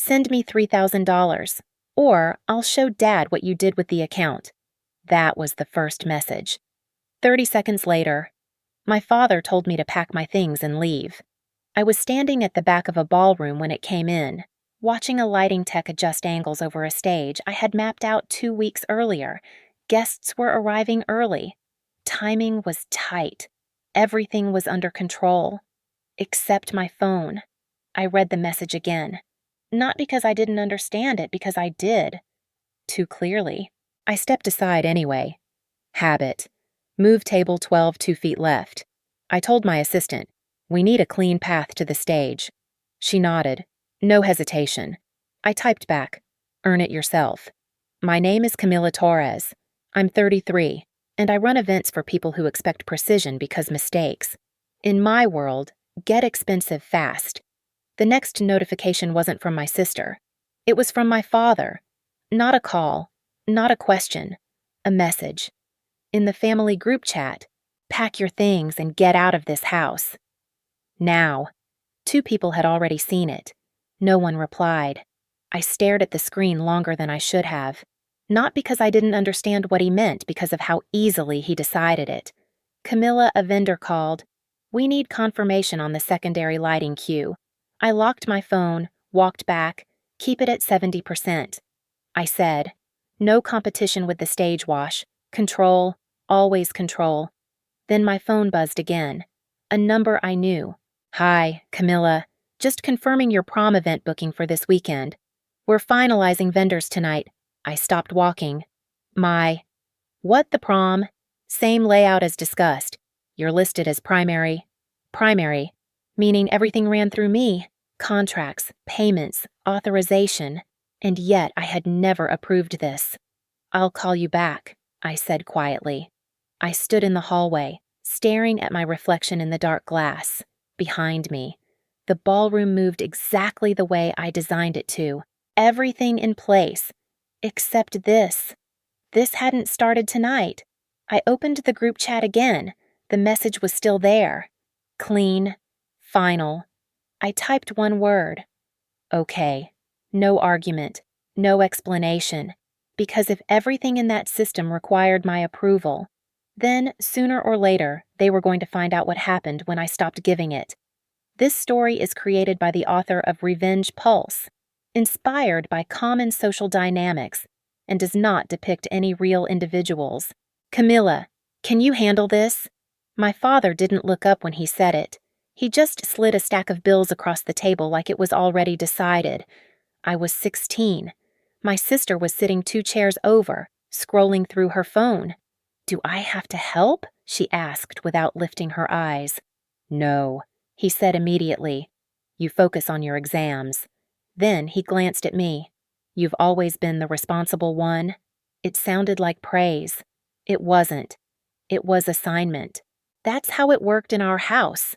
Send me $3,000, or I'll show Dad what you did with the account. That was the first message. 30 seconds later, my father told me to pack my things and leave. I was standing at the back of a ballroom when it came in, watching a lighting tech adjust angles over a stage I had mapped out 2 weeks earlier. Guests were arriving early. Timing was tight. Everything was under control. Except my phone. I read the message again. Not because I didn't understand it, because I did. Too clearly. I stepped aside anyway. Habit. Move table 12 2 feet left. I told my assistant, we need a clean path to the stage. She nodded. No hesitation. I typed back, earn it yourself. My name is Camila Torres. I'm 33, and I run events for people who expect precision because mistakes. In my world, get expensive fast. The next notification wasn't from my sister. It was from my father. Not a call, not a question, a message. In the family group chat, pack your things and get out of this house. Now. 2 people had already seen it. No one replied. I stared at the screen longer than I should have. Not because I didn't understand what he meant, because of how easily he decided it. Camilla, a vendor, called. We need confirmation on the secondary lighting cue. I locked my phone, walked back, keep it at 70%. I said, no competition with the stage wash. Control, always control. Then my phone buzzed again. A number I knew. Hi, Camilla. Just confirming your prom event booking for this weekend. We're finalizing vendors tonight. I stopped walking. What, the prom? Same layout as discussed. You're listed as primary. Primary, meaning everything ran through me. Contracts, payments, authorization. And yet I had never approved this. I'll call you back, I said quietly. I stood in the hallway, staring at my reflection in the dark glass. Behind me, the ballroom moved exactly the way I designed it to. Everything in place. Except this. This hadn't started tonight. I opened the group chat again. The message was still there. Clean. Final. I typed one word. Okay. No argument. No explanation. Because if everything in that system required my approval, then, sooner or later, they were going to find out what happened when I stopped giving it. This story is created by the author of Revenge Pulse, inspired by common social dynamics, and does not depict any real individuals. Camilla, can you handle this? My father didn't look up when he said it. He just slid a stack of bills across the table like it was already decided. I was 16. My sister was sitting 2 chairs over, scrolling through her phone. Do I have to help? She asked without lifting her eyes. No, he said immediately. You focus on your exams. Then he glanced at me. You've always been the responsible one. It sounded like praise. It wasn't. It was assignment. That's how it worked in our house.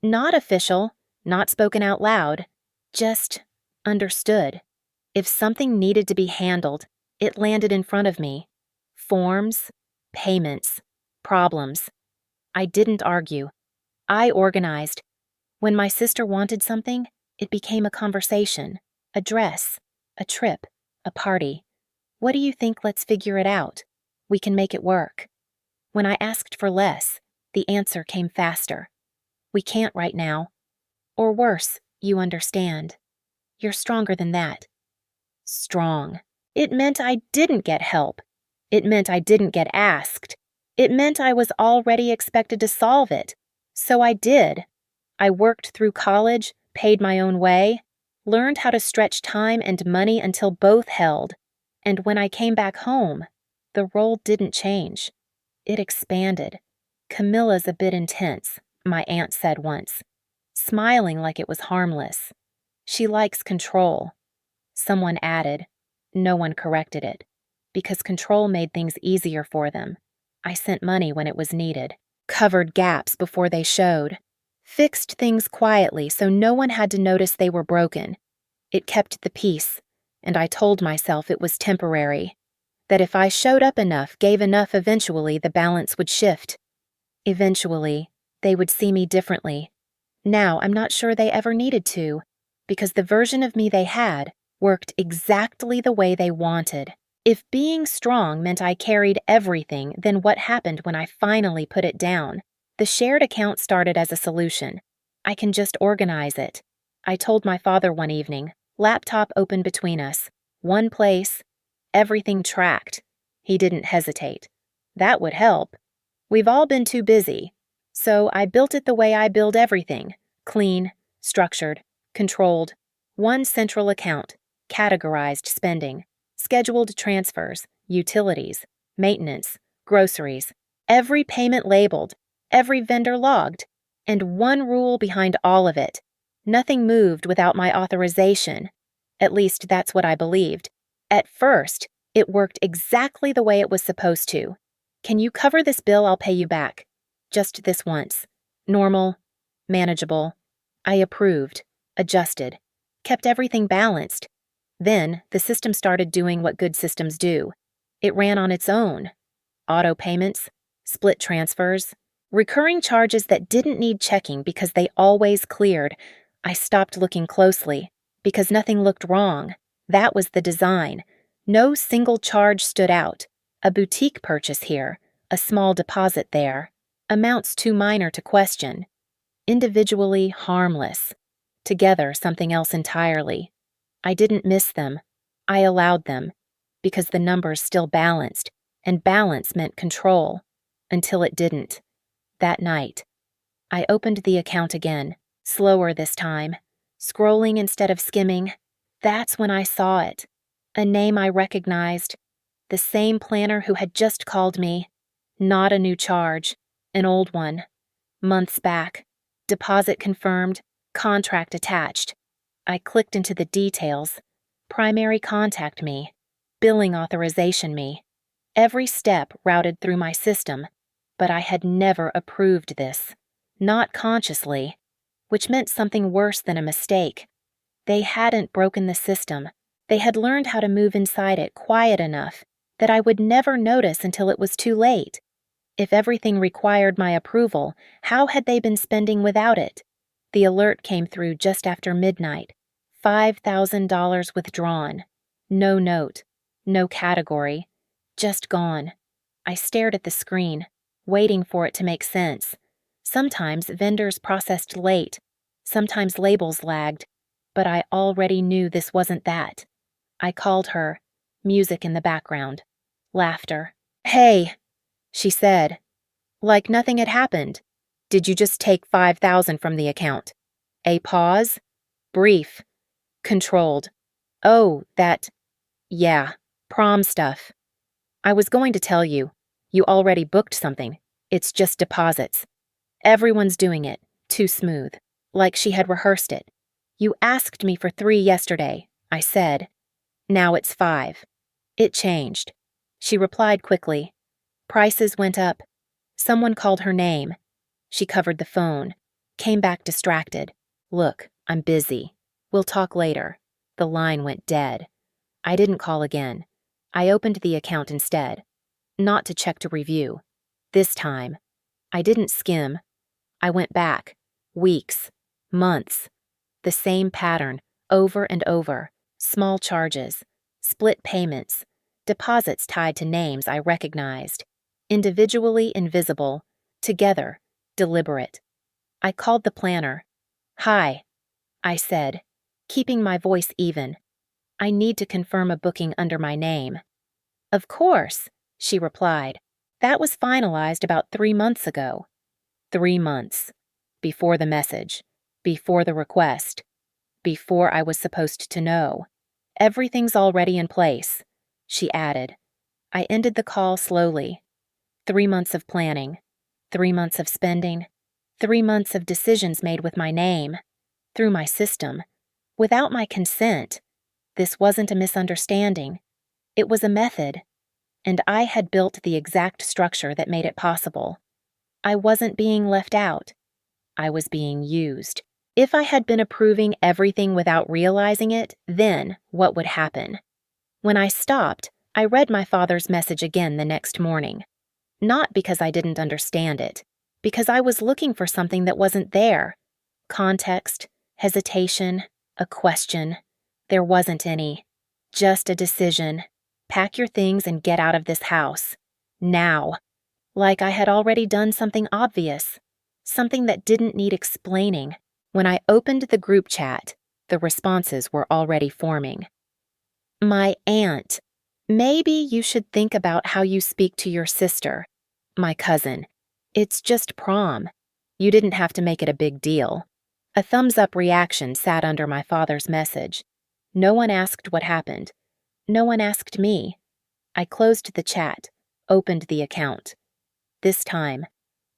Not official, not spoken out loud, just understood. If something needed to be handled, it landed in front of me. Forms, payments, problems. I didn't argue. I organized. When my sister wanted something, it became a conversation, a dress, a trip, a party. What do you think? Let's figure it out. We can make it work. When I asked for less, the answer came faster. We can't right now. Or worse, you understand. You're stronger than that. Strong. It meant I didn't get help. It meant I didn't get asked. It meant I was already expected to solve it. So I did. I worked through college, paid my own way, learned how to stretch time and money until both held. And when I came back home, the role didn't change. It expanded. Camilla's a bit intense, my aunt said once, smiling like it was harmless. She likes control. Someone added. No one corrected it, because control made things easier for them. I sent money when it was needed, covered gaps before they showed, fixed things quietly so no one had to notice they were broken. It kept the peace, and I told myself it was temporary, that if I showed up enough, gave enough, eventually the balance would shift. Eventually, they would see me differently. Now I'm not sure they ever needed to, because the version of me they had worked exactly the way they wanted. If being strong meant I carried everything, then what happened when I finally put it down? The shared account started as a solution. I can just organize it. I told my father one evening, laptop open between us, one place, everything tracked. He didn't hesitate. That would help. We've all been too busy. So I built it the way I build everything: clean, structured, controlled. One central account, categorized spending, scheduled transfers, utilities, maintenance, groceries, every payment labeled, every vendor logged, and one rule behind all of it: nothing moved without my authorization. At least that's what I believed. At first, it worked exactly the way it was supposed to. Can you cover this bill? I'll pay you back. Just this once. Normal, manageable. I approved, adjusted, kept everything balanced. Then the system started doing what good systems do. It ran on its own. Auto payments, split transfers, recurring charges that didn't need checking because they always cleared. I stopped looking closely because nothing looked wrong. That was the design. No single charge stood out. A boutique purchase here, a small deposit there. Amounts too minor to question. Individually harmless. Together something else entirely. I didn't miss them. I allowed them, because the numbers still balanced, and balance meant control, until it didn't. That night, I opened the account again, slower this time, scrolling instead of skimming. That's when I saw it. A name I recognized. The same planner who had just called me. Not a new charge, an old one. Months back. Deposit confirmed, contract attached. I clicked into the details. Primary contact me. Billing authorization me. Every step routed through my system, but I had never approved this. Not consciously, which meant something worse than a mistake. They hadn't broken the system. They had learned how to move inside it quiet enough that I would never notice until it was too late. If everything required my approval, how had they been spending without it? The alert came through just after midnight. $5,000 withdrawn. No note. No category. Just gone. I stared at the screen, waiting for it to make sense. Sometimes vendors processed late. Sometimes labels lagged. But I already knew this wasn't that. I called her. Music in the background. Laughter. "Hey," she said. Like nothing had happened. "Did you just take $5,000 from the account?" A pause. Brief. Controlled. "Oh, that. Yeah, prom stuff. I was going to tell you. You already booked something. It's just deposits. Everyone's doing it. Too smooth. Like she had rehearsed it. You asked me for 3 yesterday," I said. "Now it's 5. It changed." She replied quickly. Prices went up. Someone called her name. She covered the phone. Came back distracted. "Look, I'm busy. We'll talk later." The line went dead. I didn't call again. I opened the account instead. Not to check to review. This time, I didn't skim. I went back. Weeks. Months. The same pattern, over and over. Small charges. Split payments. Deposits tied to names I recognized. Individually invisible. Together. Deliberate. I called the planner. "Hi," I said, keeping my voice even. "I need to confirm a booking under my name." "Of course," she replied. "That was finalized about 3 months ago." 3 months. Before the message. Before the request. Before I was supposed to know. "Everything's already in place," she added. I ended the call slowly. 3 months of planning. 3 months of spending. 3 months of decisions made with my name. Through my system. Without my consent. This wasn't a misunderstanding. It was a method. And I had built the exact structure that made it possible. I wasn't being left out. I was being used. If I had been approving everything without realizing it, then what would happen? When I stopped, I read my father's message again the next morning. Not because I didn't understand it, because I was looking for something that wasn't there. Context, hesitation, a question. There wasn't any. Just a decision. Pack your things and get out of this house. Now. Like I had already done something obvious. Something that didn't need explaining. When I opened the group chat, the responses were already forming. My aunt. Maybe you should think about how you speak to your sister. My cousin. It's just prom. You didn't have to make it a big deal. A thumbs-up reaction sat under my father's message. No one asked what happened. No one asked me. I closed the chat, opened the account. This time,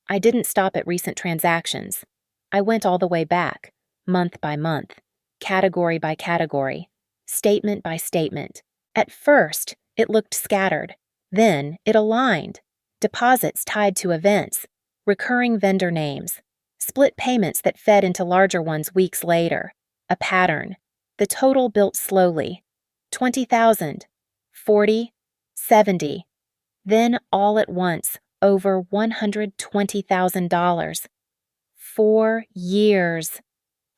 I didn't stop at recent transactions. I went all the way back, month by month, category by category, statement by statement. At first, it looked scattered. Then, it aligned. Deposits tied to events, recurring vendor names, split payments that fed into larger ones weeks later. A pattern. The total built slowly. 20,000, 40, 70. Then, all at once, over $120,000. 4 years.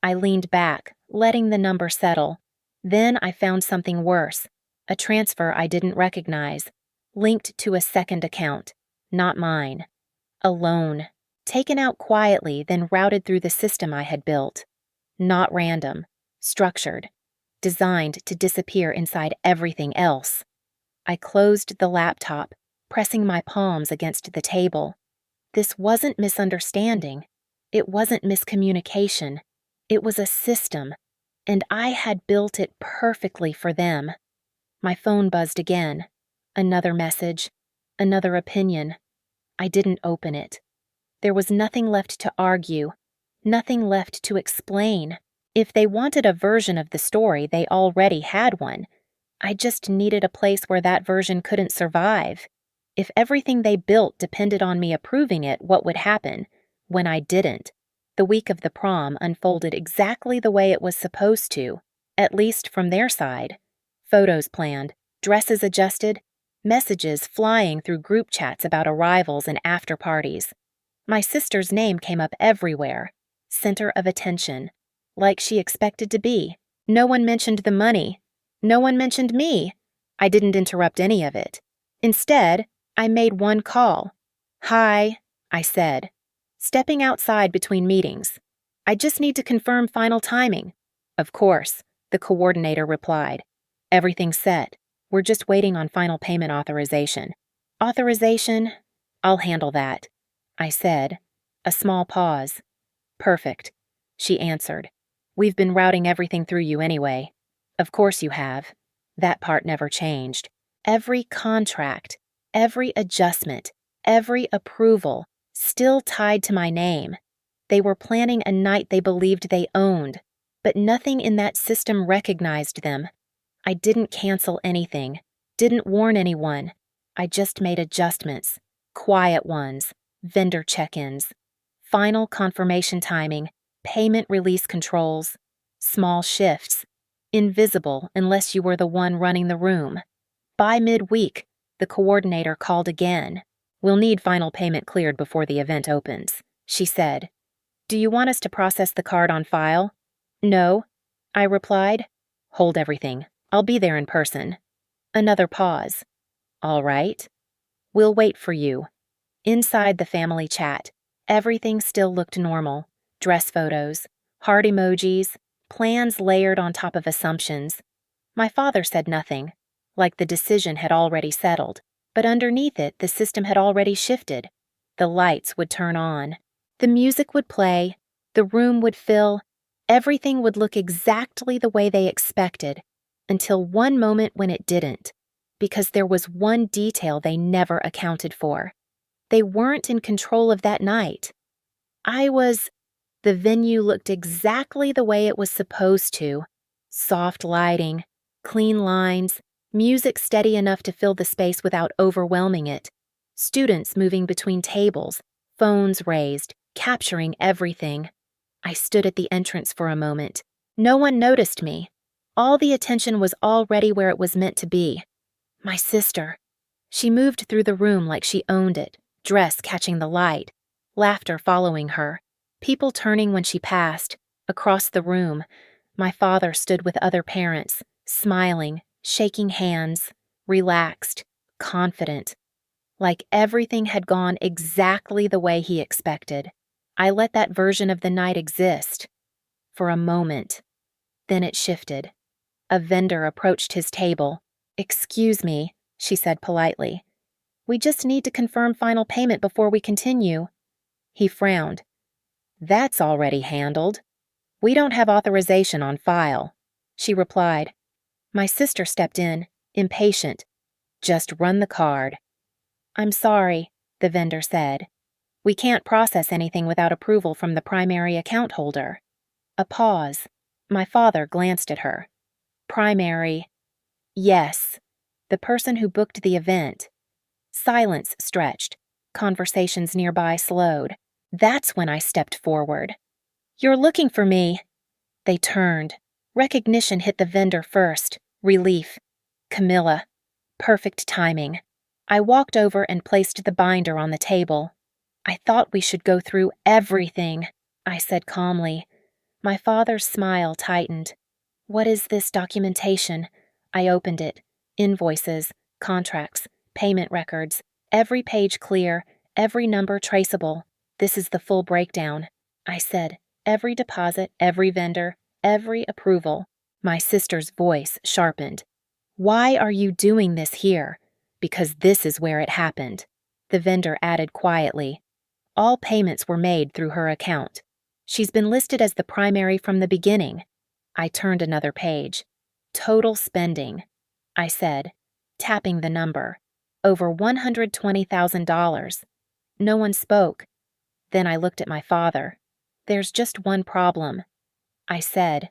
I leaned back, letting the number settle. Then I found something worse. A transfer I didn't recognize, linked to a second account, not mine. A loan, taken out quietly, then routed through the system I had built. Not random, structured, designed to disappear inside everything else. I closed the laptop, pressing my palms against the table. This wasn't misunderstanding. It wasn't miscommunication. It was a system, and I had built it perfectly for them. My phone buzzed again. Another message. Another opinion. I didn't open it. There was nothing left to argue. Nothing left to explain. If they wanted a version of the story, they already had one. I just needed a place where that version couldn't survive. If everything they built depended on me approving it, what would happen? When I didn't, the week of the prom unfolded exactly the way it was supposed to, at least from their side. Photos planned, dresses adjusted, messages flying through group chats about arrivals and after parties. My sister's name came up everywhere, center of attention, like she expected to be. No one mentioned the money. No one mentioned me. I didn't interrupt any of it. Instead, I made one call. "Hi," I said, stepping outside between meetings. "I just need to confirm final timing." "Of course," the coordinator replied. "Everything's set. We're just waiting on final payment authorization." "Authorization? I'll handle that," I said. A small pause. "Perfect," she answered. "We've been routing everything through you anyway." "Of course you have." That part never changed. Every contract, every adjustment, every approval, still tied to my name. They were planning a night they believed they owned, but nothing in that system recognized them. I didn't cancel anything, didn't warn anyone. I just made adjustments, quiet ones, vendor check-ins, final confirmation timing, payment release controls, small shifts, invisible unless you were the one running the room. By midweek, the coordinator called again. "We'll need final payment cleared before the event opens," she said. "Do you want us to process the card on file?" "No," I replied. "Hold everything. I'll be there in person." Another pause. "All right. We'll wait for you." Inside the family chat, everything still looked normal. Dress photos, heart emojis, plans layered on top of assumptions. My father said nothing, like the decision had already settled, but underneath it the system had already shifted. The lights would turn on. The music would play. The room would fill. Everything would look exactly the way they expected, until one moment when it didn't, because there was one detail they never accounted for. They weren't in control of that night. I was. The venue looked exactly the way it was supposed to. Soft lighting, clean lines, music steady enough to fill the space without overwhelming it. Students moving between tables, phones raised, capturing everything. I stood at the entrance for a moment. No one noticed me. All the attention was already where it was meant to be. My sister. She moved through the room like she owned it, dress catching the light, laughter following her, people turning when she passed, across the room. My father stood with other parents, smiling, shaking hands, relaxed, confident, like everything had gone exactly the way he expected. I let that version of the night exist for a moment. Then it shifted. A vendor approached his table. "Excuse me," she said politely. "We just need to confirm final payment before we continue." He frowned. "That's already handled. We don't have authorization on file," she replied. My sister stepped in, impatient. "Just run the card." "I'm sorry," the vendor said. "We can't process anything without approval from the primary account holder." A pause. My father glanced at her. "Primary." "Yes. The person who booked the event." Silence stretched. Conversations nearby slowed. That's when I stepped forward. "You're looking for me." They turned. Recognition hit the vendor first. Relief. Camilla. Perfect timing. I walked over and placed the binder on the table. "I thought we should go through everything," I said calmly. My father's smile tightened. "What is this documentation?" I opened it. Invoices, contracts, payment records, every page clear, every number traceable. "This is the full breakdown," I said. "Every deposit, every vendor, every approval." My sister's voice sharpened. "Why are you doing this here?" "Because this is where it happened," the vendor added quietly. "All payments were made through her account. She's been listed as the primary from the beginning." I turned another page. "Total spending," I said, tapping the number. "Over $120,000. No one spoke. Then I looked at my father. "There's just one problem," I said.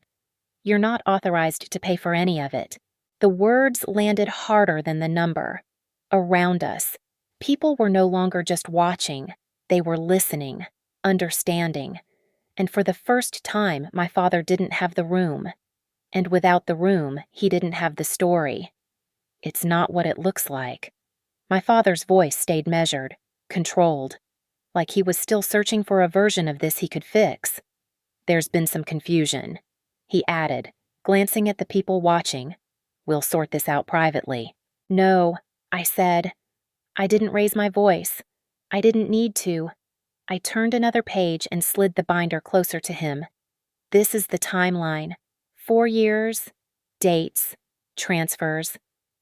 "You're not authorized to pay for any of it." The words landed harder than the number. Around us, people were no longer just watching. They were listening, understanding. And for the first time, my father didn't have the room. And without the room, he didn't have the story. "It's not what it looks like." My father's voice stayed measured, controlled, like he was still searching for a version of this he could fix. "There's been some confusion," he added, glancing at the people watching. "We'll sort this out privately." "No," I said. I didn't raise my voice. I didn't need to. I turned another page and slid the binder closer to him. "This is the timeline. 4 years, dates, transfers,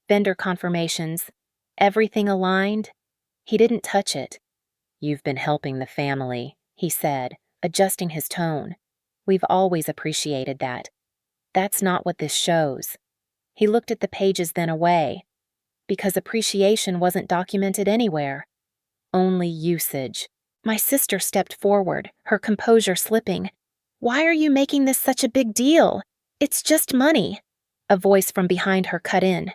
vendor confirmations, everything aligned." He didn't touch it. "You've been helping the family," he said, adjusting his tone. "We've always appreciated that. That's not what this shows." He looked at the pages, then away. "Because appreciation wasn't documented anywhere. Only usage." My sister stepped forward, her composure slipping. "Why are you making this such a big deal? It's just money." A voice from behind her cut in.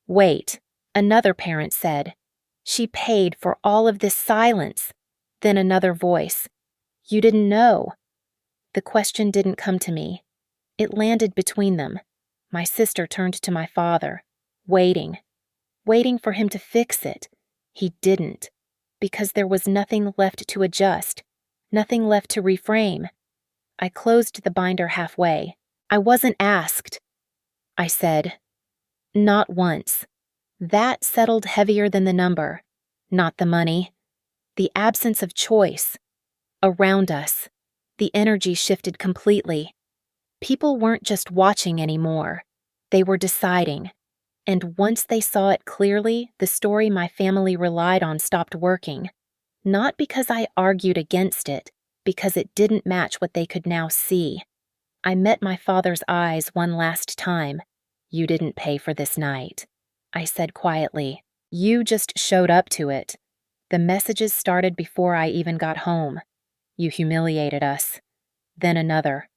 "Wait," another parent said. "She paid for all of this silence." Then another voice. "You didn't know." The question didn't come to me. It landed between them. My sister turned to my father, waiting for him to fix it. He didn't, because there was nothing left to adjust, nothing left to reframe. I closed the binder halfway. "I wasn't asked," I said. "Not once." That settled heavier than the number. Not the money. The absence of choice. Around us, the energy shifted completely. People weren't just watching anymore. They were deciding. And once they saw it clearly, the story my family relied on stopped working. Not because I argued against it, because it didn't match what they could now see. I met my father's eyes one last time. "You didn't pay for this night," I said quietly. "You just showed up to it. The messages started before I even got home. You humiliated us." Then another.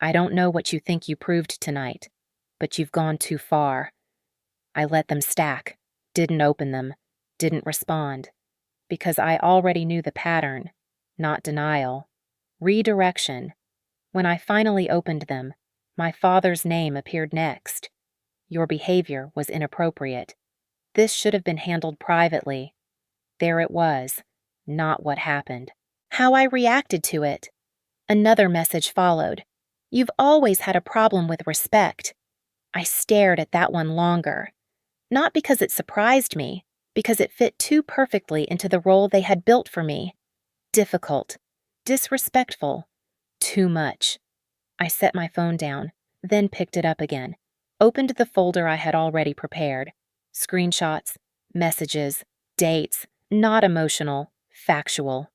"I don't know what you think you proved tonight, but you've gone too far." I let them stack, didn't open them, didn't respond, because I already knew the pattern, not denial. Redirection. When I finally opened them, my father's name appeared next. "Your behavior was inappropriate. This should have been handled privately." There it was, not what happened. How I reacted to it. Another message followed. You've always had a problem with respect. I stared at that one longer. Not because it surprised me, because it fit too perfectly into the role they had built for me. Difficult, disrespectful, too much. I set my phone down, then picked it up again, opened the folder I had already prepared. Screenshots, messages, dates, not emotional, factual.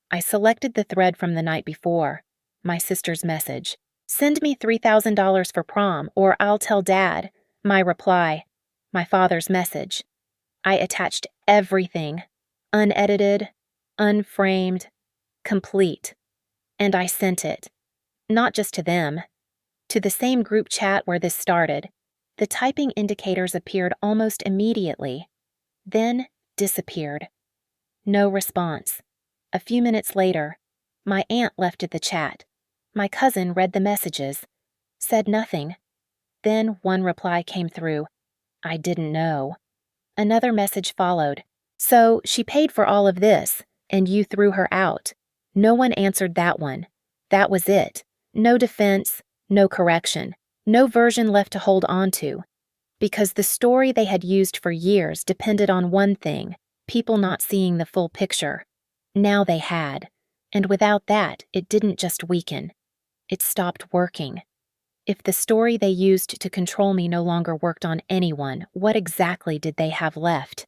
I selected the thread from the night before, my sister's message. Send me $3,000 for prom, or I'll tell Dad. My reply, my father's message. I attached everything, unedited, unframed, complete. And I sent it, not just to them, to the same group chat where this started. The typing indicators appeared almost immediately, then disappeared. No response. A few minutes later, my aunt left the chat. My cousin read the messages, said nothing. Then one reply came through. I didn't know. Another message followed. So she paid for all of this, and you threw her out. No one answered that one. That was it. No defense, no correction, no version left to hold on to. Because the story they had used for years depended on one thing, people not seeing the full picture. Now they had. And without that, it didn't just weaken. It stopped working. If the story they used to control me no longer worked on anyone, what exactly did they have left?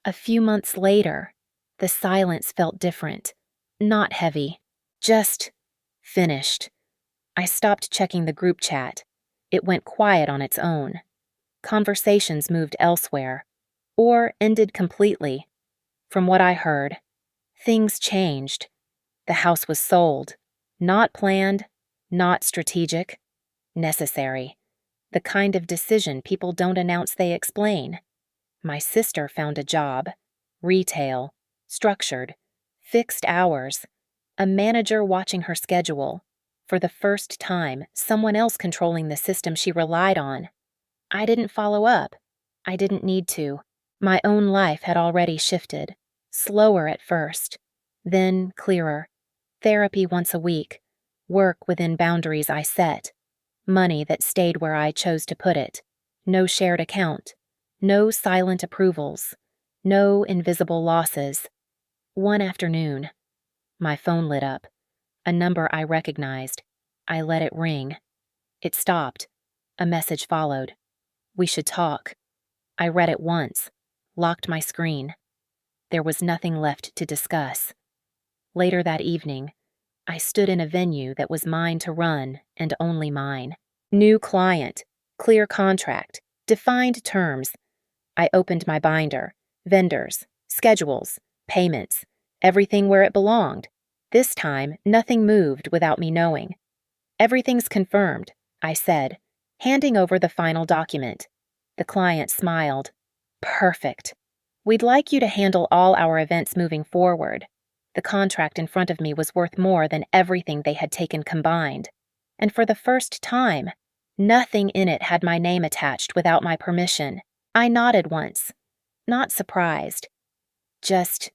A few months later, the silence felt different. Not heavy. Just finished. I stopped checking the group chat. It went quiet on its own. Conversations moved elsewhere, or ended completely. From what I heard, things changed. The house was sold. Not planned, not strategic, necessary. The kind of decision people don't announce, they explain. My sister found a job. Retail. Structured. Fixed hours. A manager watching her schedule. For the first time, someone else controlling the system she relied on. I didn't follow up. I didn't need to. My own life had already shifted. Slower at first. Then clearer. Therapy once a week. Work within boundaries I set. Money that stayed where I chose to put it. No shared account. No silent approvals. No invisible losses. One afternoon, my phone lit up. A number I recognized. I let it ring. It stopped. A message followed. We should talk. I read it once, locked my screen. There was nothing left to discuss. Later that evening, I stood in a venue that was mine to run and only mine. New client, clear contract, defined terms. I opened my binder, vendors, schedules, payments, everything where it belonged. This time, nothing moved without me knowing. Everything's confirmed, I said, handing over the final document. The client smiled. Perfect. We'd like you to handle all our events moving forward. The contract in front of me was worth more than everything they had taken combined. And for the first time, nothing in it had my name attached without my permission. I nodded once, not surprised, just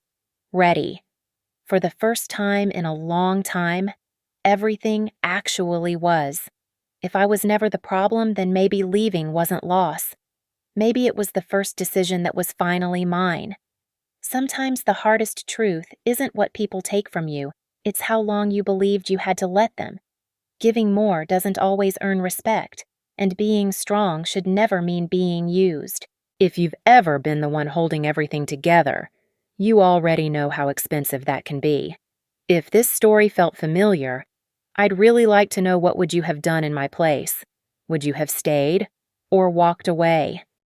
ready. For the first time in a long time, everything actually was. If I was never the problem, then maybe leaving wasn't loss. Maybe it was the first decision that was finally mine. Sometimes the hardest truth isn't what people take from you, it's how long you believed you had to let them. Giving more doesn't always earn respect, and being strong should never mean being used. If you've ever been the one holding everything together, you already know how expensive that can be. If this story felt familiar, I'd really like to know what would you have done in my place. Would you have stayed or walked away?